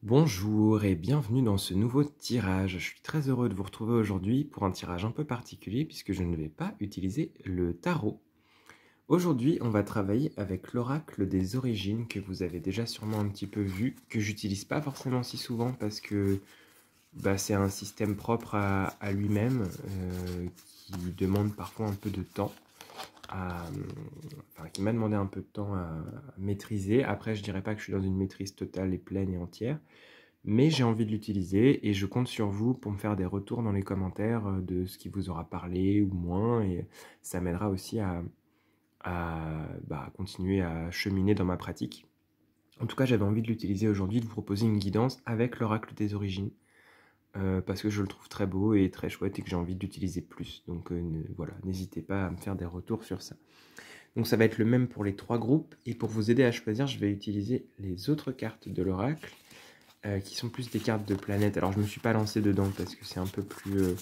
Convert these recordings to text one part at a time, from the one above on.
Bonjour et bienvenue dans ce nouveau tirage. Je suis très heureux de vous retrouver aujourd'hui pour un tirage un peu particulier puisque je ne vais pas utiliser le tarot. Aujourd'hui, on va travailler avec l'oracle des origines que vous avez déjà sûrement un petit peu vu, que j'utilise pas forcément si souvent parce que c'est un système propre à lui-même qui demande parfois un peu de temps. Qui m'a demandé un peu de temps à maîtriser. Après, je dirais pas que je suis dans une maîtrise totale et pleine et entière, mais j'ai envie de l'utiliser et je compte sur vous pour me faire des retours dans les commentaires de ce qui vous aura parlé ou moins, et ça m'aidera aussi à continuer à cheminer dans ma pratique. En tout cas, j'avais envie de l'utiliser aujourd'hui, de vous proposer une guidance avec l'oracle des origines, parce que je le trouve très beau et très chouette et que j'ai envie de l'utiliser plus. Donc voilà, n'hésitez pas à me faire des retours sur ça. Donc ça va être le même pour les trois groupes, et pour vous aider à choisir, je vais utiliser les autres cartes de l'oracle, qui sont plus des cartes de planètes. Alors je ne me suis pas lancé dedans parce que c'est un peu plus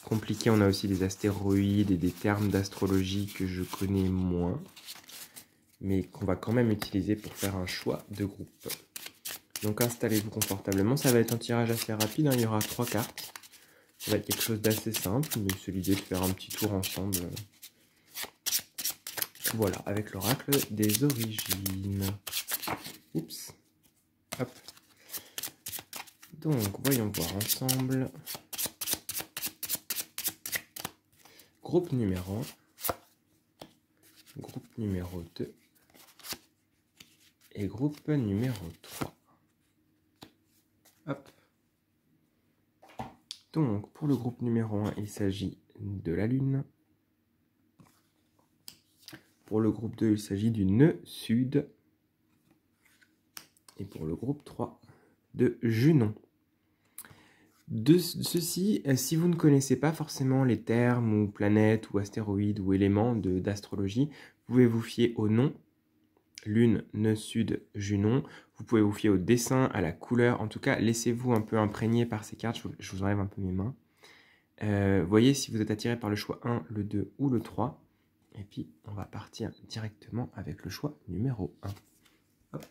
compliqué. On a aussi des astéroïdes et des termes d'astrologie que je connais moins, mais qu'on va quand même utiliser pour faire un choix de groupe. Donc installez-vous confortablement, ça va être un tirage assez rapide, hein. Il y aura 3 cartes. Ça va être quelque chose d'assez simple, mais c'est l'idée de faire un petit tour ensemble. Voilà, avec l'oracle des origines. Oups. Hop. Donc, voyons voir ensemble. Groupe numéro 1, groupe numéro 2 et groupe numéro 3. Hop. Donc, pour le groupe numéro 1, il s'agit de la Lune. Pour le groupe 2, il s'agit du nœud sud. Et pour le groupe 3, de Junon. De ceci, si vous ne connaissez pas forcément les termes ou planètes ou astéroïdes ou éléments d'astrologie, vous pouvez vous fier au nom, Lune, nœud sud, Junon. Vous pouvez vous fier au dessin, à la couleur. En tout cas, laissez-vous un peu imprégner par ces cartes. Je vous enlève un peu mes mains. Voyez si vous êtes attiré par le choix 1, le 2 ou le 3. Et puis, on va partir directement avec le choix numéro 1. Hop,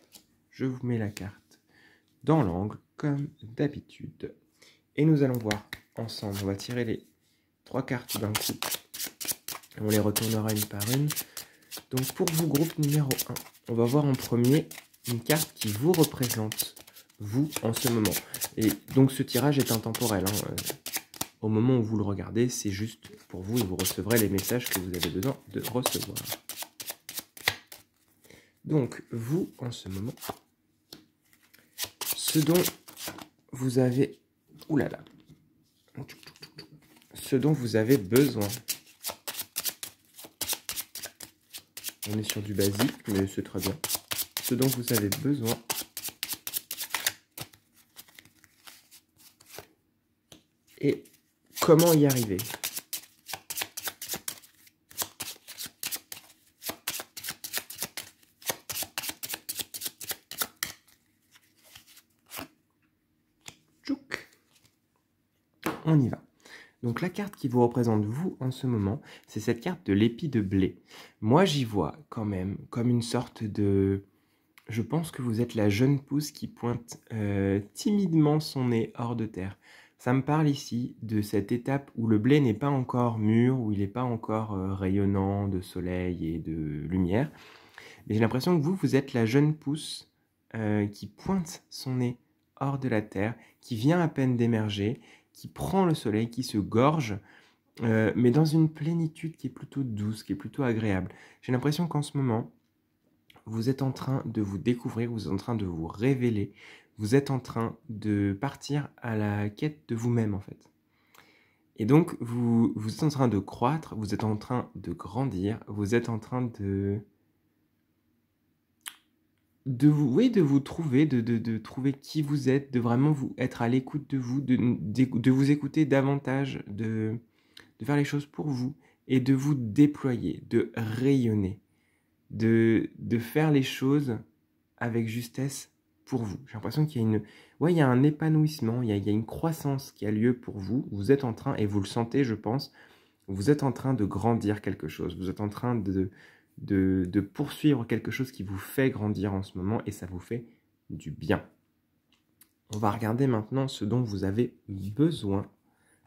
je vous mets la carte dans l'angle, comme d'habitude. Et nous allons voir ensemble. On va tirer les 3 cartes d'un coup. On les retournera une par une. Donc pour vous, groupe numéro 1, on va voir en premier une carte qui vous représente, vous, en ce moment. Et donc ce tirage est intemporel, hein. Au moment où vous le regardez, c'est juste pour vous et vous recevrez les messages que vous avez besoin de recevoir. Donc vous, en ce moment, ce dont vous avez... Oulala. Ce dont vous avez besoin. On est sur du basique, mais c'est très bien. Ce dont vous avez besoin. Et comment y arriver? Tchouk. On y va. Donc la carte qui vous représente vous en ce moment, c'est cette carte de l'épi de blé. Moi j'y vois quand même comme une sorte de... Je pense que vous êtes la jeune pousse qui pointe timidement son nez hors de terre. Ça me parle ici de cette étape où le blé n'est pas encore mûr, où il n'est pas encore rayonnant de soleil et de lumière. Mais j'ai l'impression que vous êtes la jeune pousse qui pointe son nez hors de la terre, qui vient à peine d'émerger, qui prend le soleil, qui se gorge, mais dans une plénitude qui est plutôt douce, qui est plutôt agréable. J'ai l'impression qu'en ce moment, vous êtes en train de vous découvrir, vous êtes en train de vous révéler, vous êtes en train de partir à la quête de vous-même en fait. Et donc, vous êtes en train de croître, vous êtes en train de grandir, vous êtes en train de vous trouver, de trouver qui vous êtes, de vraiment vous être à l'écoute de vous, de vous écouter davantage, de faire les choses pour vous et de vous déployer, de rayonner, de faire les choses avec justesse pour vous. J'ai l'impression qu'il y a il y a un épanouissement, il y a une croissance qui a lieu pour vous. Vous êtes en train, et vous le sentez, je pense, vous êtes en train de grandir quelque chose. Vous êtes en train de poursuivre quelque chose qui vous fait grandir en ce moment et ça vous fait du bien. On va regarder maintenant ce dont vous avez besoin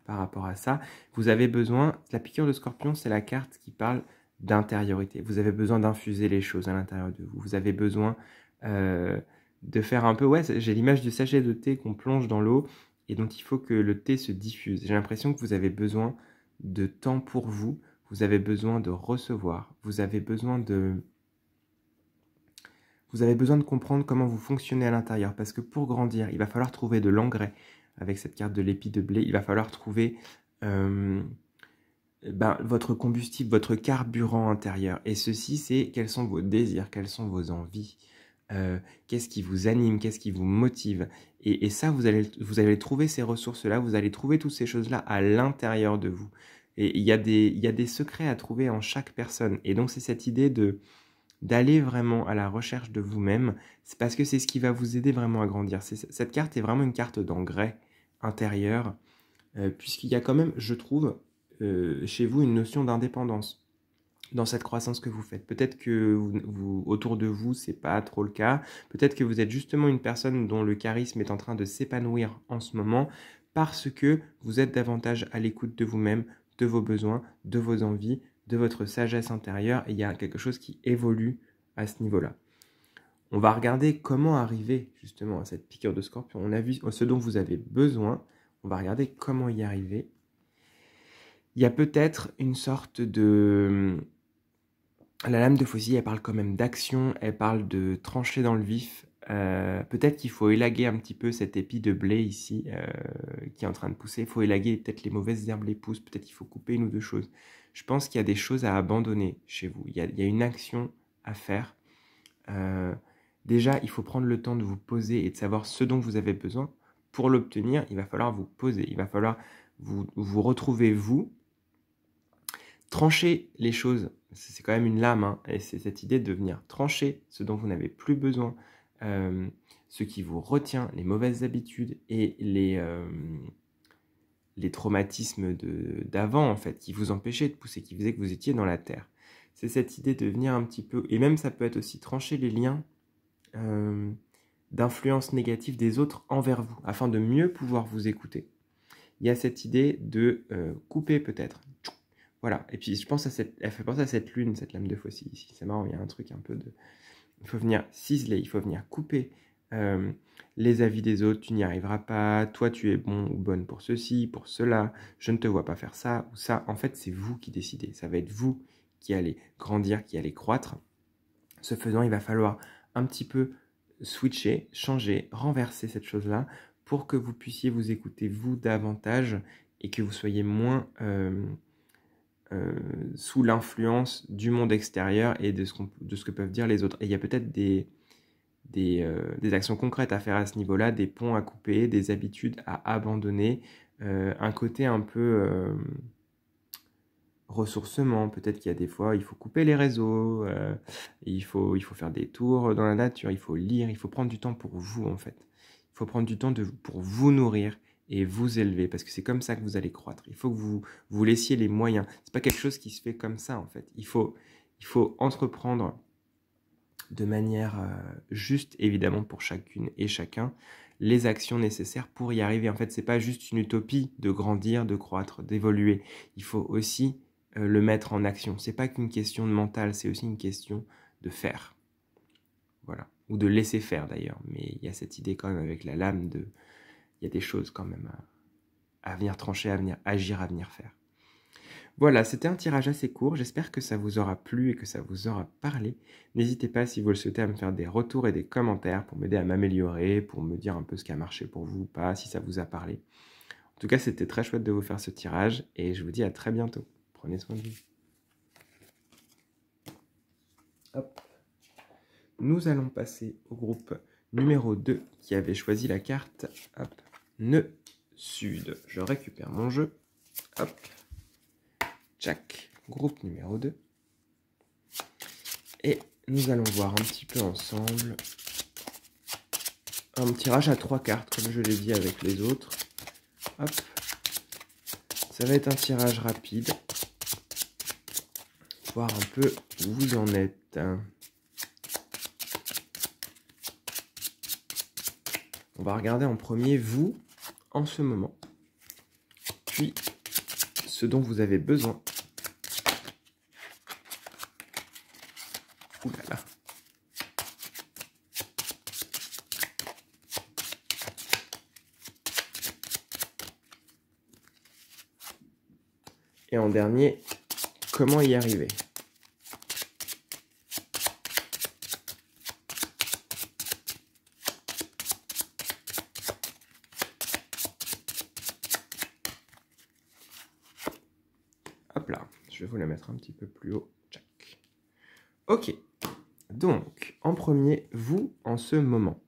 par rapport à ça. Vous avez besoin, la piqûre de scorpion, c'est la carte qui parle d'intériorité. Vous avez besoin d'infuser les choses à l'intérieur de vous. Vous avez besoin de faire un peu... Ouais, j'ai l'image du sachet de thé qu'on plonge dans l'eau et dont il faut que le thé se diffuse. J'ai l'impression que vous avez besoin de temps pour vous. Vous avez besoin de recevoir. Vous avez besoin de comprendre comment vous fonctionnez à l'intérieur. Parce que pour grandir, il va falloir trouver de l'engrais. Avec cette carte de l'épi de blé, il va falloir trouver votre combustible, votre carburant intérieur. Et ceci, c'est quels sont vos désirs, quelles sont vos envies, qu'est-ce qui vous anime, qu'est-ce qui vous motive. Et ça, vous allez trouver ces ressources-là, vous allez trouver toutes ces choses-là à l'intérieur de vous. Et il y a des secrets à trouver en chaque personne. Et donc, c'est cette idée d'aller vraiment à la recherche de vous-même, c'est parce que c'est ce qui va vous aider vraiment à grandir. Cette carte est vraiment une carte d'engrais intérieur, puisqu'il y a quand même, je trouve, chez vous une notion d'indépendance dans cette croissance que vous faites. Peut-être que autour de vous, c'est pas trop le cas. Peut-être que vous êtes justement une personne dont le charisme est en train de s'épanouir en ce moment, parce que vous êtes davantage à l'écoute de vous-même, de vos besoins, de vos envies, de votre sagesse intérieure, et il y a quelque chose qui évolue à ce niveau-là. On va regarder comment arriver justement à cette piqûre de scorpion. On a vu ce dont vous avez besoin, on va regarder comment y arriver. Il y a peut-être une sorte de... La lame de faucille, elle parle quand même d'action, elle parle de trancher dans le vif. Peut-être qu'il faut élaguer un petit peu cet épi de blé ici qui est en train de pousser. Il faut élaguer, peut-être les mauvaises herbes les poussent, peut-être qu'il faut couper une ou deux choses. Je pense qu'il y a des choses à abandonner chez vous. Il y a une action à faire. Déjà, il faut prendre le temps de vous poser et de savoir ce dont vous avez besoin. Pour l'obtenir, il va falloir vous poser. Il va falloir vous retrouver vous. Trancher les choses, c'est quand même une lame, hein, et c'est cette idée de venir trancher ce dont vous n'avez plus besoin, ce qui vous retient, les mauvaises habitudes et les traumatismes d'avant, en fait, qui vous empêchaient de pousser, qui faisaient que vous étiez dans la terre. C'est cette idée de venir un petit peu, et même ça peut être aussi trancher les liens d'influence négative des autres envers vous, afin de mieux pouvoir vous écouter. Il y a cette idée de couper peut-être. Voilà, et puis je pense elle fait penser à cette lune, cette lame de faucille ici. C'est marrant, il y a un truc un peu de... Il faut venir ciseler, il faut venir couper les avis des autres. Tu n'y arriveras pas, toi tu es bon ou bonne pour ceci, pour cela, je ne te vois pas faire ça ou ça. En fait, c'est vous qui décidez. Ça va être vous qui allez grandir, qui allez croître. Ce faisant, il va falloir un petit peu switcher, changer, renverser cette chose-là pour que vous puissiez vous écouter vous davantage et que vous soyez moins... sous l'influence du monde extérieur et de ce que peuvent dire les autres. Et il y a peut-être des actions concrètes à faire à ce niveau-là, des ponts à couper, des habitudes à abandonner, un côté un peu ressourcement. Peut-être qu'il y a des fois, il faut couper les réseaux, il faut faire des tours dans la nature, il faut lire, il faut prendre du temps pour vous en fait. Il faut prendre du temps pour vous nourrir et vous élever, parce que c'est comme ça que vous allez croître. Il faut que vous laissiez les moyens. C'est pas quelque chose qui se fait comme ça, en fait. Il faut entreprendre de manière juste, évidemment, pour chacune et chacun, les actions nécessaires pour y arriver. En fait, c'est pas juste une utopie de grandir, de croître, d'évoluer. Il faut aussi le mettre en action. C'est pas qu'une question de mental, c'est aussi une question de faire. Voilà. Ou de laisser faire, d'ailleurs. Mais il y a cette idée quand même avec la lame de... Il y a des choses quand même à venir trancher, à venir agir, à venir faire. Voilà, c'était un tirage assez court. J'espère que ça vous aura plu et que ça vous aura parlé. N'hésitez pas, si vous le souhaitez, à me faire des retours et des commentaires pour m'aider à m'améliorer, pour me dire un peu ce qui a marché pour vous ou pas, si ça vous a parlé. En tout cas, c'était très chouette de vous faire ce tirage et je vous dis à très bientôt. Prenez soin de vous. Hop. Nous allons passer au groupe numéro 2 qui avait choisi la carte. Hop. Nœud sud. Je récupère mon jeu. Hop. Tchac. Groupe numéro 2. Et nous allons voir un petit peu ensemble un tirage à 3 cartes, comme je l'ai dit avec les autres. Hop. Ça va être un tirage rapide. Voir un peu où vous en êtes. On va regarder en premier vous, en ce moment, puis ce dont vous avez besoin. Ouh là là. Et en dernier, comment y arriver? Hop là, je vais vous la mettre un petit peu plus haut. Tchac. Ok, donc, en premier, vous, en ce moment.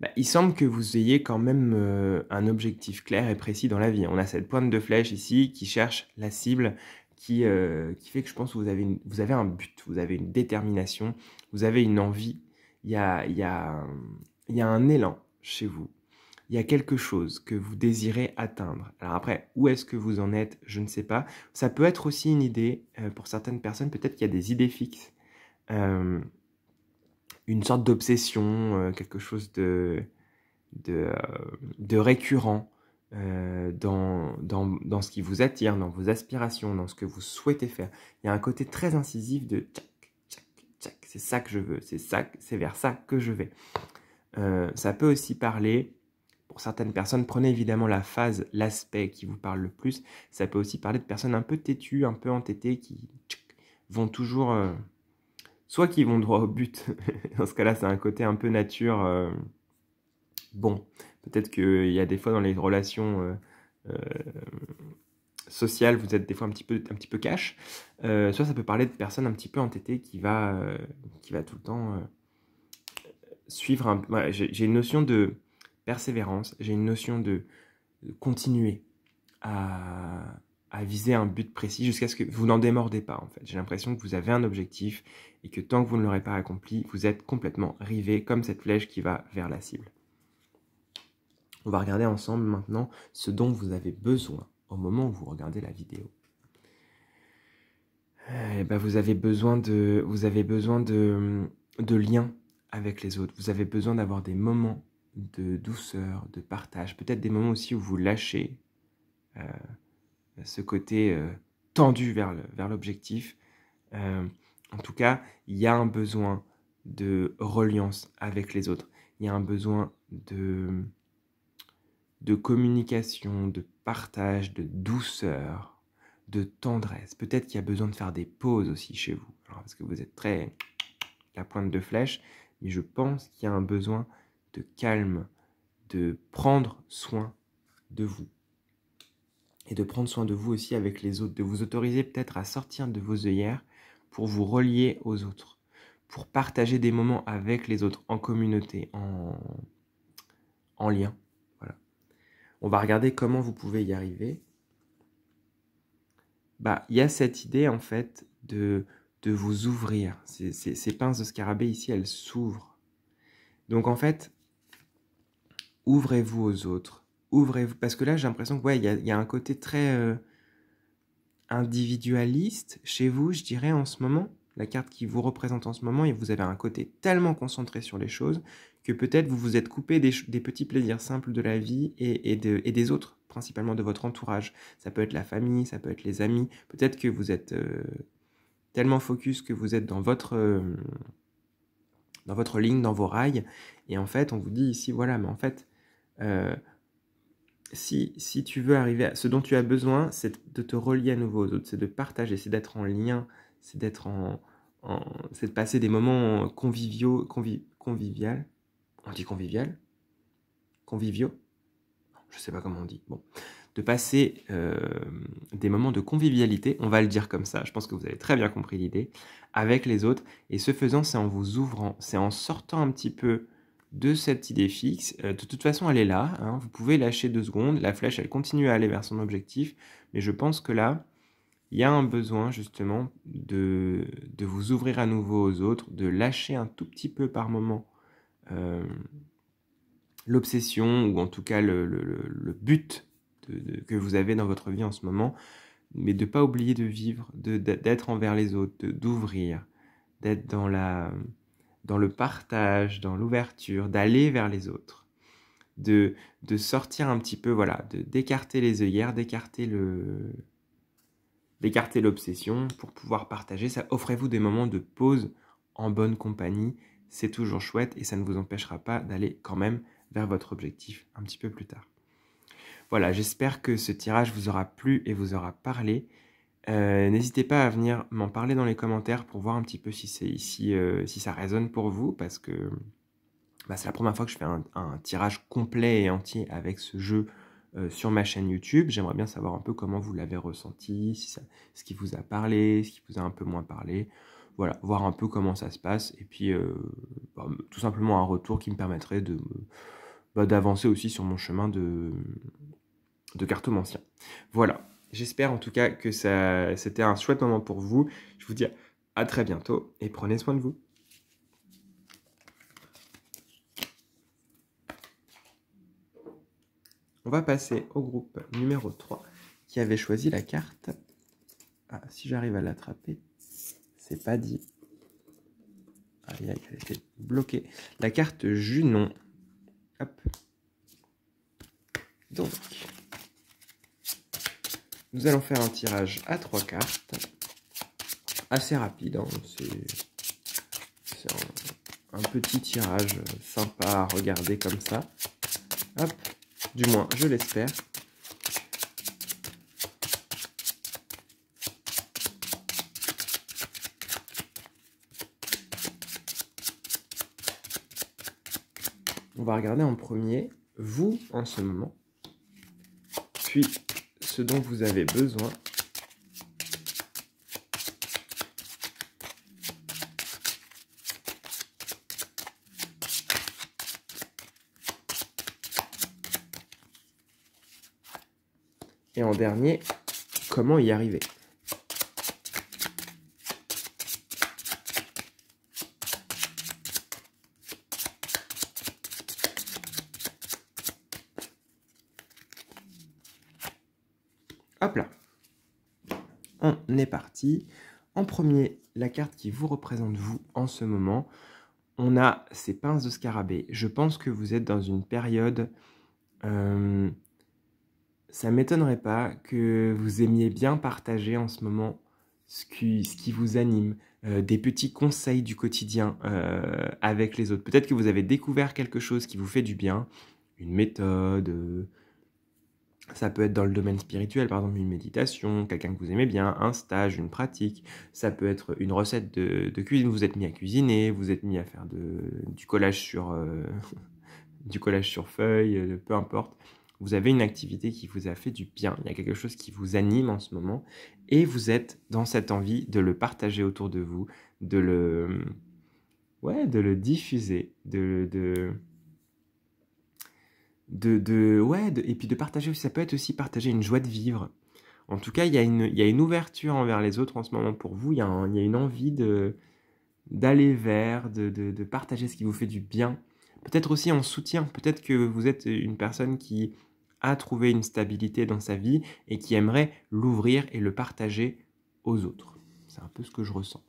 Bah, il semble que vous ayez quand même un objectif clair et précis dans la vie. On a cette pointe de flèche ici qui cherche la cible, qui fait que je pense que vous avez un but, vous avez une détermination, vous avez une envie. Il y a un élan chez vous. Il y a quelque chose que vous désirez atteindre. Alors après, où est-ce que vous en êtes? Je ne sais pas. Ça peut être aussi une idée, pour certaines personnes, peut-être qu'il y a des idées fixes. Une sorte d'obsession, quelque chose de récurrent dans ce qui vous attire, dans vos aspirations, dans ce que vous souhaitez faire. Il y a un côté très incisif de tchac, tchac, tchac, c'est ça que je veux, c'est vers ça que je vais. Ça peut aussi parler, pour certaines personnes, prenez évidemment la phase, l'aspect qui vous parle le plus, ça peut aussi parler de personnes un peu têtues, un peu entêtées, qui vont toujours... soit qui vont droit au but, dans ce cas-là c'est un côté un peu nature, bon, peut-être qu'il y a des fois dans les relations sociales, vous êtes des fois un petit peu cash, soit ça peut parler de personnes un petit peu entêtées qui va tout le temps suivre un... Voilà, j'ai une notion de persévérance, j'ai une notion de continuer à viser un but précis jusqu'à ce que vous n'en démordez pas, en fait. J'ai l'impression que vous avez un objectif et que tant que vous ne l'aurez pas accompli, vous êtes complètement rivé comme cette flèche qui va vers la cible. On va regarder ensemble maintenant ce dont vous avez besoin au moment où vous regardez la vidéo. Ben vous avez besoin de liens avec les autres. Vous avez besoin d'avoir des moments de douceur, de partage. Peut-être des moments aussi où vous lâchez ce côté tendu vers l'objectif. En tout cas, il y a un besoin de reliance avec les autres. Il y a un besoin de communication, de partage, de douceur, de tendresse. Peut-être qu'il y a besoin de faire des pauses aussi chez vous. Alors, parce que vous êtes très la pointe de flèche, mais je pense qu'il y a un besoin de calme, de prendre soin de vous. Et de prendre soin de vous aussi avec les autres, de vous autoriser peut-être à sortir de vos œillères pour vous relier aux autres, pour partager des moments avec les autres, en communauté, en lien. Voilà. On va regarder comment vous pouvez y arriver. Bah, il y a cette idée en fait de vous ouvrir. Ces pinces de scarabée ici, elles s'ouvrent. Donc en fait, ouvrez-vous aux autres. Ouvrez-vous, parce que là j'ai l'impression que ouais, il y a un côté très individualiste chez vous, je dirais en ce moment. La carte qui vous représente en ce moment, et vous avez un côté tellement concentré sur les choses que peut-être vous vous êtes coupé des petits plaisirs simples de la vie et des autres, principalement de votre entourage. Ça peut être la famille, ça peut être les amis. Peut-être que vous êtes tellement focus que vous êtes dans votre ligne, dans vos rails. Et en fait, on vous dit ici, voilà, mais en fait, si tu veux arriver à... Ce dont tu as besoin, c'est de te relier à nouveau aux autres, c'est de partager, c'est d'être en lien, c'est d'être c'est de passer des moments conviviaux, convivial. On dit convivial? Conviviaux? Je sais pas comment on dit. Bon. De passer des moments de convivialité, on va le dire comme ça, je pense que vous avez très bien compris l'idée, avec les autres. Et ce faisant, c'est en vous ouvrant, c'est en sortant un petit peu de cette idée fixe. De toute façon, elle est là, hein, vous pouvez lâcher 2 secondes, la flèche, elle continue à aller vers son objectif, mais je pense que là, il y a un besoin justement de vous ouvrir à nouveau aux autres, de lâcher un tout petit peu par moment l'obsession, ou en tout cas le but que vous avez dans votre vie en ce moment, mais de ne pas oublier de vivre, d'être envers les autres, d'ouvrir, d'être dans dans le partage, dans l'ouverture, d'aller vers les autres, de sortir un petit peu, voilà, d'écarter les œillères, d'écarter l'obsession pour pouvoir partager. Ça, offrez-vous des moments de pause en bonne compagnie, c'est toujours chouette et ça ne vous empêchera pas d'aller quand même vers votre objectif un petit peu plus tard. Voilà, j'espère que ce tirage vous aura plu et vous aura parlé. N'hésitez pas à venir m'en parler dans les commentaires pour voir un petit peu si ça résonne pour vous, parce que c'est la première fois que je fais un tirage complet et entier avec ce jeu sur ma chaîne YouTube. J'aimerais bien savoir un peu comment vous l'avez ressenti, ce qui vous a parlé, ce qui vous a un peu moins parlé. Voilà, voir un peu comment ça se passe, et puis tout simplement un retour qui me permettrait d'avancer aussi sur mon chemin de cartomancien. Voilà, j'espère en tout cas que c'était un chouette moment pour vous. Je vous dis à très bientôt et prenez soin de vous. On va passer au groupe numéro 3 qui avait choisi la carte. Ah, si j'arrive à l'attraper, c'est pas dit. Aïe, aïe, elle était bloquée. La carte Junon. Hop. Donc, nous allons faire un tirage à 3 cartes. Assez rapide, hein. C'est un petit tirage sympa à regarder comme ça. Hop. Du moins, je l'espère. On va regarder en premier, vous, en ce moment. Puis, ce dont vous avez besoin. Et en dernier, comment y arriver. Hop là. On est parti. En premier, la carte qui vous représente vous en ce moment. On a ces pinces de scarabée. Je pense que vous êtes dans une période... ça ne m'étonnerait pas que vous aimiez bien partager en ce moment ce qui vous anime, des petits conseils du quotidien avec les autres. Peut-être que vous avez découvert quelque chose qui vous fait du bien, une méthode, ça peut être dans le domaine spirituel, par exemple une méditation, quelqu'un que vous aimez bien, un stage, une pratique. Ça peut être une recette de cuisine, vous êtes mis à cuisiner, vous êtes mis à faire du collage sur, du collage sur feuilles, peu importe. Vous avez une activité qui vous a fait du bien, il y a quelque chose qui vous anime en ce moment, et vous êtes dans cette envie de le partager autour de vous, de le diffuser, et puis de partager aussi. Ça peut être aussi partager une joie de vivre. En tout cas, il y a une ouverture envers les autres en ce moment pour vous, il y a une envie d'aller vers, de partager ce qui vous fait du bien. Peut-être aussi en soutien, peut-être que vous êtes une personne qui a trouvé une stabilité dans sa vie et qui aimerait l'ouvrir et le partager aux autres. C'est un peu ce que je ressens.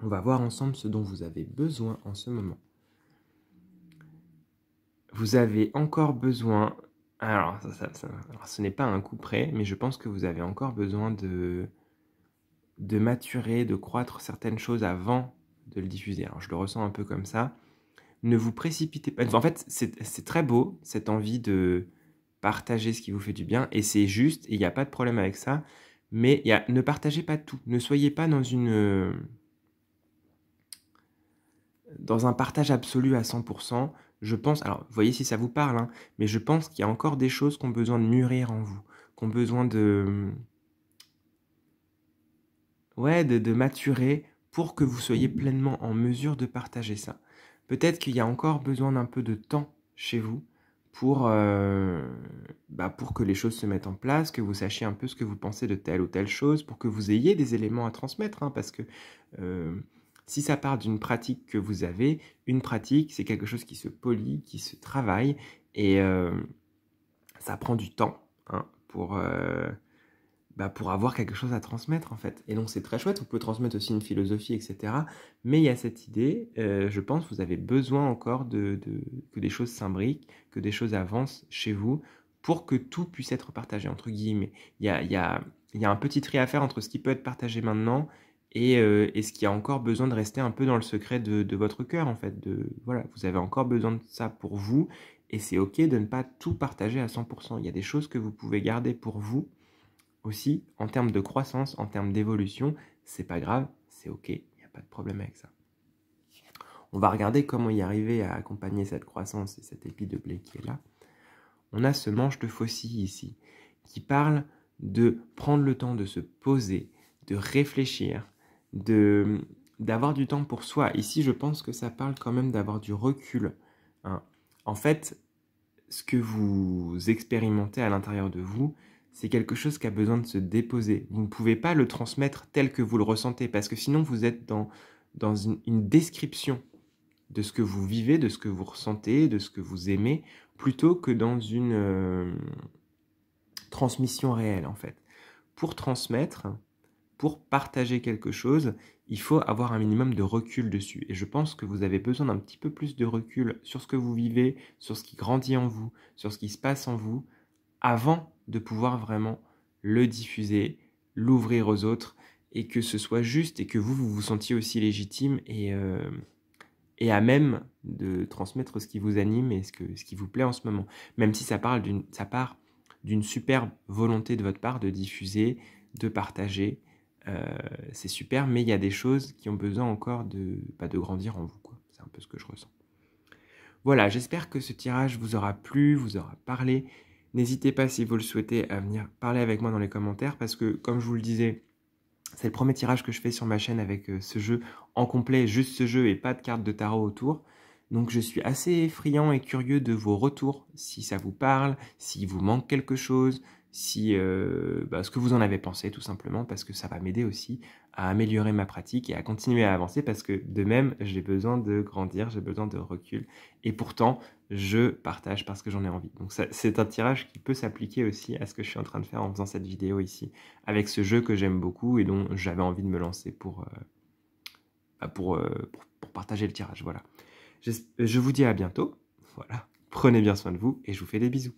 On va voir ensemble ce dont vous avez besoin en ce moment. Vous avez encore besoin... Alors, alors ce n'est pas un coup près, mais je pense que vous avez encore besoin de maturer, de croître certaines choses avant de le diffuser. Alors, je le ressens un peu comme ça. Ne vous précipitez pas. En fait, c'est très beau, cette envie de partager ce qui vous fait du bien, et c'est juste, et il n'y a pas de problème avec ça, mais ne partagez pas tout. Ne soyez pas dans un partage absolu à 100%. Je pense, alors, voyez si ça vous parle, hein, mais je pense qu'il y a encore des choses qui ont besoin de mûrir en vous, qui ont besoin de maturer pour que vous soyez pleinement en mesure de partager ça. Peut-être qu'il y a encore besoin d'un peu de temps chez vous pour que les choses se mettent en place, que vous sachiez un peu ce que vous pensez de telle ou telle chose, pour que vous ayez des éléments à transmettre, hein, parce que si ça part d'une pratique que vous avez, une pratique, c'est quelque chose qui se polit, qui se travaille, et ça prend du temps, hein, pour avoir quelque chose à transmettre en fait. Et donc c'est très chouette, vous pouvez transmettre aussi une philosophie, etc. Mais il y a cette idée, je pense, vous avez besoin encore que des choses s'imbriquent, que des choses avancent chez vous pour que tout puisse être partagé, entre guillemets. Il y a un petit tri à faire entre ce qui peut être partagé maintenant et ce qui a encore besoin de rester un peu dans le secret de votre cœur en fait. Voilà, vous avez encore besoin de ça pour vous et c'est ok de ne pas tout partager à 100%. Il y a des choses que vous pouvez garder pour vous aussi, en termes de croissance, en termes d'évolution, c'est pas grave, c'est ok, il n'y a pas de problème avec ça. On va regarder comment y arriver à accompagner cette croissance et cet épi de blé qui est là. On a ce manche de faucille ici, qui parle de prendre le temps de se poser, de réfléchir, d'avoir du temps pour soi. Ici, je pense que ça parle quand même d'avoir du recul. Hein. En fait, ce que vous expérimentez à l'intérieur de vous, c'est quelque chose qui a besoin de se déposer. Vous ne pouvez pas le transmettre tel que vous le ressentez, parce que sinon vous êtes dans une description de ce que vous vivez, de ce que vous ressentez, de ce que vous aimez, plutôt que dans une transmission réelle, en fait. Pour transmettre, pour partager quelque chose, il faut avoir un minimum de recul dessus. Et je pense que vous avez besoin d'un petit peu plus de recul sur ce que vous vivez, sur ce qui grandit en vous, sur ce qui se passe en vous, avant de pouvoir vraiment le diffuser, l'ouvrir aux autres, et que ce soit juste, et que vous vous sentiez aussi légitime et à même de transmettre ce qui vous anime et ce qui vous plaît en ce moment. Même si ça part d'une superbe volonté de votre part de diffuser, de partager, c'est super, mais il y a des choses qui ont besoin encore de grandir en vous, quoi. C'est un peu ce que je ressens. Voilà, j'espère que ce tirage vous aura plu, vous aura parlé. N'hésitez pas, si vous le souhaitez, à venir parler avec moi dans les commentaires, parce que, comme je vous le disais, c'est le premier tirage que je fais sur ma chaîne avec ce jeu en complet, juste ce jeu et pas de cartes de tarot autour. Donc je suis assez friand et curieux de vos retours, si ça vous parle, s'il vous manque quelque chose, ce que vous en avez pensé tout simplement, parce que ça va m'aider aussi à améliorer ma pratique et à continuer à avancer, parce que de même, j'ai besoin de grandir, j'ai besoin de recul, et pourtant, je partage parce que j'en ai envie. Donc c'est un tirage qui peut s'appliquer aussi à ce que je suis en train de faire en faisant cette vidéo ici, avec ce jeu que j'aime beaucoup et dont j'avais envie de me lancer pour partager le tirage. Voilà. Je vous dis à bientôt. Voilà. Prenez bien soin de vous et je vous fais des bisous.